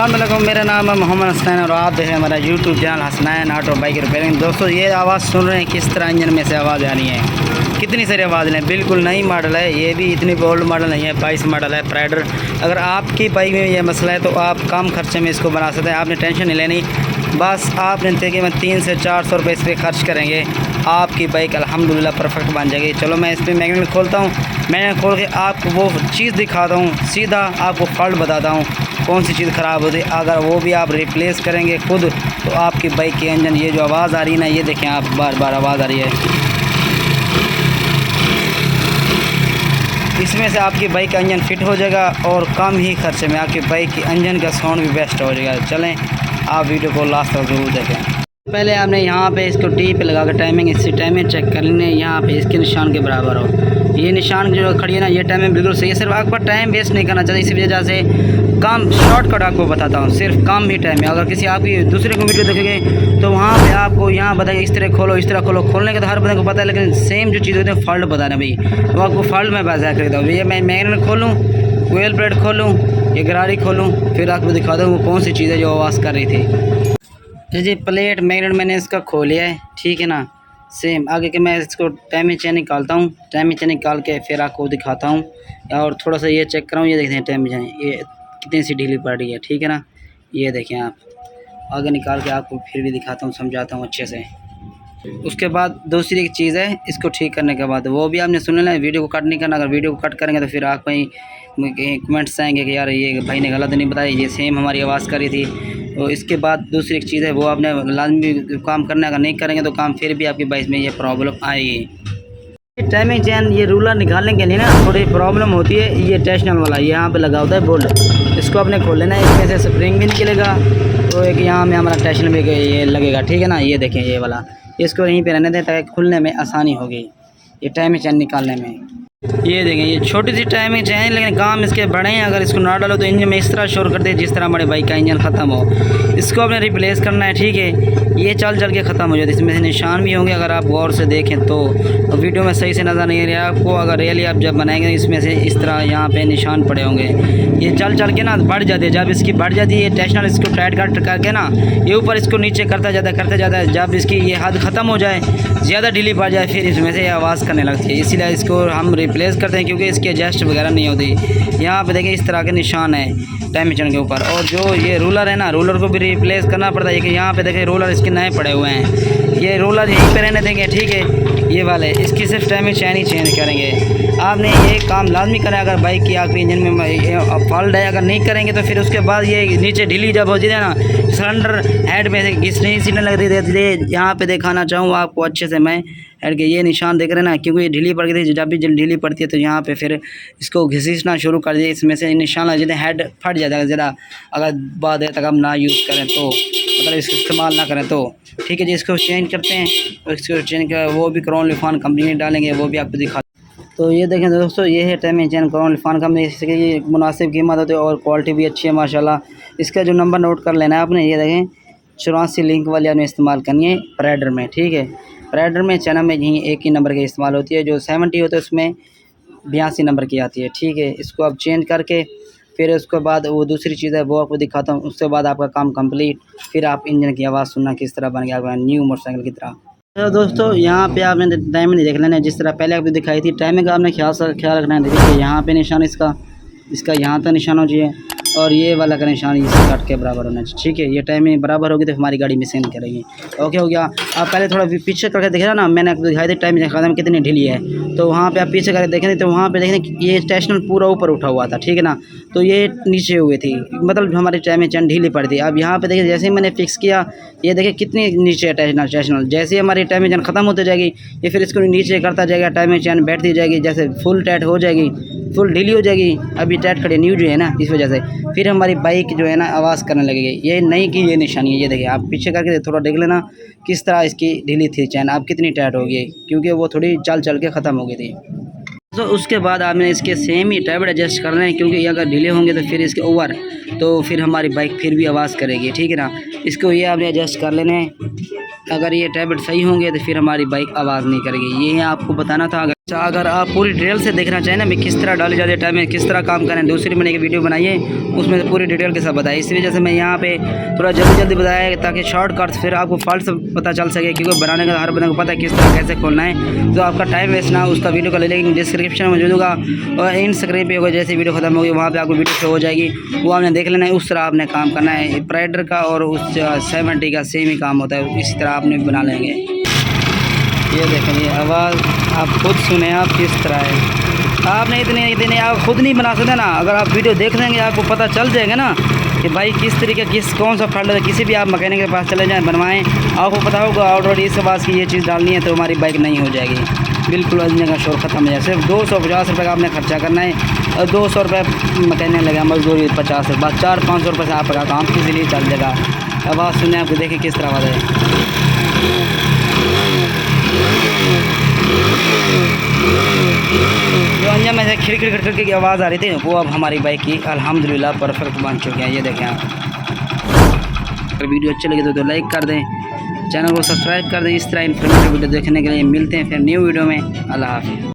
अस्सलाम वालेकुम, मेरा नाम है मोहम्मद हसनैन और आप देखें हमारा YouTube channel Hasnain auto bike repairing. दोस्तों ये आवाज़ सुन रहे हैं किस तरह इंजन में से आवाज़ आ रही है, कितनी सारी आवाज़ है। बिल्कुल नई मॉडल है, ये भी इतनी ओल्ड मॉडल नहीं है, 22 मॉडल है प्राइडर। अगर आपकी बाइक में ये मसला है तो आप कम खर्चे में इसको बना सकते हैं। आपने टेंशन नहीं लेनी, बस आपने तकरीबन 300 से 400 रुपये इस पर खर्च करेंगे, आपकी बाइक अल्हम्दुलिल्लाह परफेक्ट बन जाएगी। चलो मैं इस पर मैग्नेट खोलता हूँ, मैग्नेट खोल के आपको वो चीज़ दिखाता हूँ, सीधा आपको फॉल्ट बताता हूँ कौन सी चीज़ ख़राब होती है। अगर वो भी आप रिप्लेस करेंगे खुद तो आपकी बाइक के इंजन, ये जो आवाज़ आ रही है ना, ये देखें आप, बार बार आवाज़ आ रही है, इसमें से आपकी बाइक का इंजन फिट हो जाएगा और कम ही खर्चे में आपकी बाइक की इंजन का साउंड भी बेस्ट हो जाएगा। चलें आप वीडियो को लास्ट तक ज़रूर देखें। पहले आपने यहाँ पे इसको टी पे लगा कर टाइमिंग, इससे टाइमिंग चेक कर लेने। यहाँ पे इसके निशान के बराबर हो, ये निशान जो खड़ी है ना, ये टाइमिंग बिल्कुल सही है। सिर्फ आपका टाइम वेस्ट नहीं करना चाहिए, इसी वजह से कम शॉर्टकट आपको बताता हूँ, सिर्फ कम ही टाइम है। अगर किसी आपकी दूसरे को वीडियो देखेंगे तो वहाँ पे आपको यहाँ बताएंगे इस तरह खोलो, इस तरह खोलो। खोलने का तो हर बंदे को पता है, लेकिन सेम जो चीज़ होती है फॉल्ट बताना भाई, वो आपको फॉल्ट में बाज़ा कर देता हूँ। भैया मैं मैग्नेट खोलूँ, व्हील प्लेट खोलूँ, ये गरारी खोलूँ, फिर आपको दिखा दूँ वो कौन सी चीज़ है जो आवाज़ कर रही थी। जी प्लेट मैग्नेट मैंने इसका खोल लिया है, ठीक है ना। सेम आगे के मैं इसको टाइमिंग चेन निकालता हूँ, टाइमिंग चेन निकाल के फिर आपको दिखाता हूँ। और थोड़ा सा ये चेक कराऊँ, ये देखते हैं टाइमिंग चेन ये कितनी सी ढीली पड़ रही है, ठीक है ना। ये देखें आप, आगे निकाल के आपको फिर भी दिखाता हूँ, समझाता हूँ अच्छे से। उसके बाद दूसरी एक चीज़ है, इसको ठीक करने के बाद वो भी आपने सुन लेना है, वीडियो को कट नहीं करना। अगर वीडियो को कट करेंगे तो फिर आप कहीं कमेंट्स आएंगे कि यार ये भाई ने गलत नहीं बताया, ये सेम हमारी आवाज़ करी थी। तो इसके बाद दूसरी एक चीज़ है, वो आपने लाजमी काम करना है। अगर नहीं करेंगे तो काम फिर भी आपकी बाइक में ये प्रॉब्लम आएगी। टाइमिंग चेन ये रूलर निकालने के लिए ना थोड़ी प्रॉब्लम होती है। ये टेंशनल वाला यहाँ पे लगा होता है बोल्ट, इसको आपने खोल लेना है, इसमें से स्प्रिंग भी निकलेगा। तो एक यहाँ में हमारा टेंशन भी ये लगेगा, ठीक है ना। ये देखें ये वाला, इसको यहीं पे रहने दें ताकि खुलने में आसानी होगी ये टाइमिंग चेन निकालने में। ये देखें ये छोटी सी टाइमिंग चेन, लेकिन काम इसके बड़े हैं। अगर इसको ना डालो तो इंजन में इस तरह शोर करते हैं जिस तरह हमारे बाइक का इंजन ख़त्म हो। इसको आपने रिप्लेस करना है, ठीक है। ये चल के ख़त्म हो जाती है, इसमें से निशान भी होंगे अगर आप गौर से देखें तो वीडियो में सही से नज़र नहीं आ रहा आपको। अगर रियली आप जब बनाएंगे इसमें से इस तरह यहाँ पे निशान पड़े होंगे। ये चल के ना बढ़ जाती है, जब इसकी बढ़ जाती है टेंशनल, इसको टाइट करके ना ये ऊपर इसको नीचे करता जाता है। जब इसकी ये हद ख़त्म हो जाए, ज़्यादा ढीली पड़ जाए, फिर इसमें से आवाज़ करने लगती है। इसीलिए इसको हम रिप्लेस करते हैं, क्योंकि इसकी एडजस्ट वगैरह नहीं होती। यहाँ पे देखिए इस तरह के निशान है टाइमिंग चेन के ऊपर। और जो ये रूलर है ना, रूलर को भी रिप्लेस करना पड़ता है। कि यहाँ पे देखें रोलर इसके नए पड़े हुए हैं, ये रोलर यहीं पे रहने देंगे, ठीक है। ये वाले इसकी सिर्फ टाइमिंग चेन ही चेंज करेंगे। आपने ये काम लाजमी करें अगर बाइक की आपकी इंजन में फॉल्ट है। अगर नहीं करेंगे तो फिर उसके बाद ये नीचे ढीली जब हो जाए ना, सिलेंडर हेड में से घिसने सीने लग रही है। यहाँ पे दिखाना चाहूँ आपको अच्छे से मैं हेड के, ये निशान देख रहे हैं ना, क्योंकि ये ढीली पड़ गई थी। जब भी ढीली पड़ती है तो यहाँ पे फिर इसको घिसना शुरू कर दिए, इसमें से निशान लग जाते हैं, हेड फट जाता है ज़रा। अगर बाद तक हम ना यूज़ करें तो, मतलब इसको इस्तेमाल ना करें तो, ठीक है जी। इसको चेंज करते हैं, और इसको चेंज कर वो भी क्राउन लिफान कंपनी डालेंगे, वो भी आपको दिखा। तो ये देखें दोस्तों, ये है timing chain crown Lifan company, इसकी ये मुनासिब कीमत होती है और क्वालिटी भी अच्छी है माशाल्लाह। इसका जो नंबर नोट कर लेना है आपने, ये देखें 84 लिंक वाली आपने इस्तेमाल करनी है प्राइडर में, ठीक है। प्राइडर में चैनल में यहीं एक ही नंबर की इस्तेमाल होती है, जो 70 होता है उसमें 82 नंबर की आती है, ठीक है। इसको आप चेंज करके फिर उसके बाद वो दूसरी चीज़ है वो आपको दिखाता हूँ। उसके बाद आपका काम कंप्लीट, फिर आप इंजन की आवाज़ सुनना किस तरह बन गया न्यू मोटरसाइकिल की तरह। तो दोस्तों यहाँ पे आपने टाइमिंग देख लेना है, जिस तरह पहले आपको दिखाई थी। टाइमिंग का आपने ख्याल रखना है। देखिए यहाँ पे निशान इसका यहाँ तक निशान हो चाहिए, और ये वाला का निशान इस कट के बराबर होना चाहिए, ठीक है। ये टाइमिंग बराबर होगी तो हमारी गाड़ी मिसिंग नहीं करेगी। ओके हो गया। आप पहले थोड़ा पीछे करके देखे ना, मैंने आपको दिखाई थी टाइमिंग ख़त्म कितनी ढीली है। तो वहाँ पे आप पीछे करके देखें तो वहाँ पे देखें ये स्टेशनल पूरा ऊपर उठा हुआ था, ठीक है ना। तो ये नीचे हुए थी, मतलब हमारी टाइमिंग चेन ढीली पड़ी थी। अब यहाँ पे देखिए जैसे ही मैंने फिक्स किया, ये देखिए कितनी नीचे है स्टेशनल। जैसे ही हमारी टाइमिंग चेन ख़त्म होती जाएगी, ये फिर इसको नीचे करता जाएगा, टाइमिंग चेन बैठती जाएगी, जैसे फुल टाइट हो जाएगी, फुल ढीली हो जाएगी। अभी टाइट खड़ी न्यू जो है ना, इस वजह से फिर हमारी बाइक जो है ना आवाज़ करने लगेगी। ये नहीं कि ये निशानी है, ये देखिए आप पीछे करके थोड़ा देख लेना किस तरह इसकी ढीली थी चैन, अब कितनी टाइट हो गई, क्योंकि वो थोड़ी चल के ख़त्म हो गई थी। तो उसके बाद आपने इसके सेम ही टैब एडजस्ट करना है, क्योंकि अगर ढीले होंगे तो फिर इसके ओवर तो फिर हमारी बाइक फिर भी आवाज़ करेगी, ठीक है ना। इसको ये आपने एडजस्ट कर लेने हैं। अगर ये टैबलेट सही होंगे तो फिर हमारी बाइक आवाज़ नहीं करेगी। ये आपको बताना था। अच्छा, अगर आप पूरी डिटेल से देखना चाहें ना, मैं किस तरह डाली जाती है टाइमिंग, किस तरह काम करें, दूसरी मैंने एक वीडियो बनाई है उसमें से पूरी डिटेल के साथ बताया। इसी वजह से मैं यहाँ पे थोड़ा जल्दी बताया ताकि शॉर्टकट फिर आपको फॉल्ट से पता चल सके, क्योंकि बनाने का हर बंदे को पता है किस तरह कैसे खोलना है। तो आपका टाइम वेस्ट ना, उसका वीडियो का ले लेंगे डिस्क्रिप्शन में मौजूद होगा और इन स्क्रीन पर होगा। जैसे वीडियो खत्म होगी वहाँ पर आपको वीडियो शो हो जाएगी, वो आपने देख लेना है। उस तरह आपने काम करना है। प्राइडर का और उस 70 का सेम ही काम होता है, इसी तरह आपने बना लेंगे। ये देखेंगे आवाज़ आप खुद सुने आप किस तरह है। आपने इतने आप खुद नहीं बना सकते ना, अगर आप वीडियो देख लेंगे आपको पता चल जाएगा ना कि भाई किस तरीके कौन सा फॉल्ट है। किसी भी आप मैकेनिक के पास चले जाएं बनवाएं, आपको पता होगा ऑलरेडी इसके पास की ये चीज़ डालनी है तो हमारी बाइक नहीं हो जाएगी। बिल्कुल इंजन का शोर ख़त्म हो जाए। सिर्फ 250 रुपये का आपने खर्चा करना है और 200 रुपये मैकेनिक लगेगा, मजदूरी 50 रुपये, 400-500 रुपये से आपका काम इजीली चल जाएगा। आवाज़ सुने आपको, देखिए किस तरह आवाज़ है। जो अंजन में से खिड़खिड़ की आवाज़ आ रही थी वो अब हमारी बाइक की अल्हम्दुलिल्लाह परफेक्ट बन चुकी है। ये देखें आप। अगर वीडियो अच्छी लगी तो लाइक कर दें, चैनल को सब्सक्राइब कर दें। इस तरह इन्फॉर्मेटिव वीडियो देखने के लिए मिलते हैं फिर न्यू वीडियो में। अल्लाह हाफ़िज़।